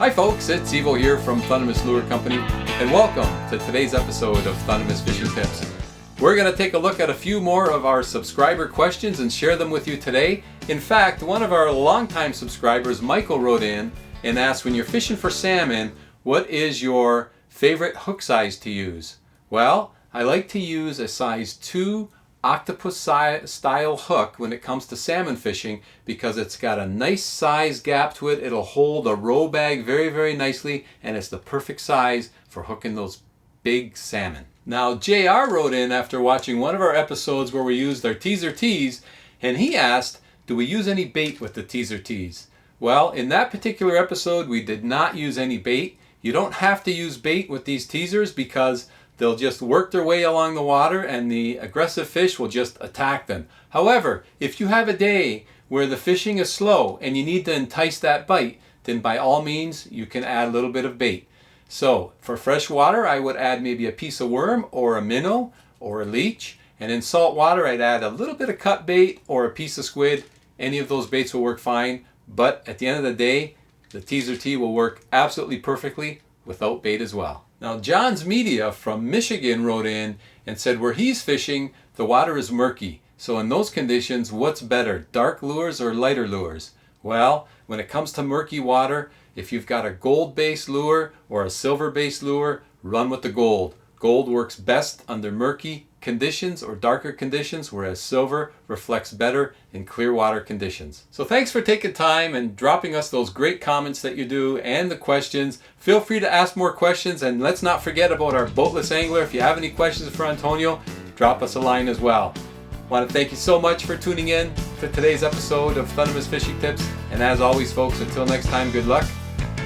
Hi folks, it's Evo here from Thundermist Lure Company, and welcome to today's episode of Thundermist Fishing Tips. We're going to take a look at a few more of our subscriber questions and share them with you today. In fact, one of our longtime subscribers, Michael, wrote in and asked, when you're fishing for salmon, what is your favorite hook size to use? Well, I like to use a size 2 octopus style hook when it comes to salmon fishing because it's got a nice size gap to it. It'll hold a roe bag very nicely, and it's the perfect size for hooking those big salmon. Now JR wrote in after watching one of our episodes where we used our teaser tees, and he asked, do we use any bait with the teaser tees? Well, in that particular episode we did not use any bait. You don't have to use bait with these teasers because they'll just work their way along the water and the aggressive fish will just attack them. However, if you have a day where the fishing is slow and you need to entice that bite, then by all means you can add a little bit of bait. So for fresh water, I would add maybe a piece of worm or a minnow or a leech. And in salt water, I'd add a little bit of cut bait or a piece of squid. Any of those baits will work fine. But at the end of the day, the teaser tee will work absolutely perfectly without bait as well. Now John's Media from Michigan wrote in and said where he's fishing, the water is murky. So in those conditions, what's better, dark lures or lighter lures? Well, when it comes to murky water, if you've got a gold-based lure or a silver-based lure, run with the gold. Gold works best under murky conditions or darker conditions, whereas silver reflects better in clear water conditions. So thanks for taking time and dropping us those great comments that you do and the questions. Feel free to ask more questions, and let's not forget about our boatless angler. If you have any questions for Antonio, drop us a line as well. I want to thank you so much for tuning in to today's episode of Thundermist Fishing Tips, and as always folks, until next time, good luck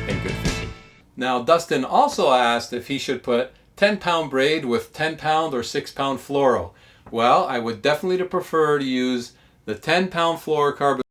and good fishing. Now Dustin also asked if he should put 10-pound braid with 10-pound or 6-pound fluoro. Well, I would definitely prefer to use the 10-pound fluorocarbon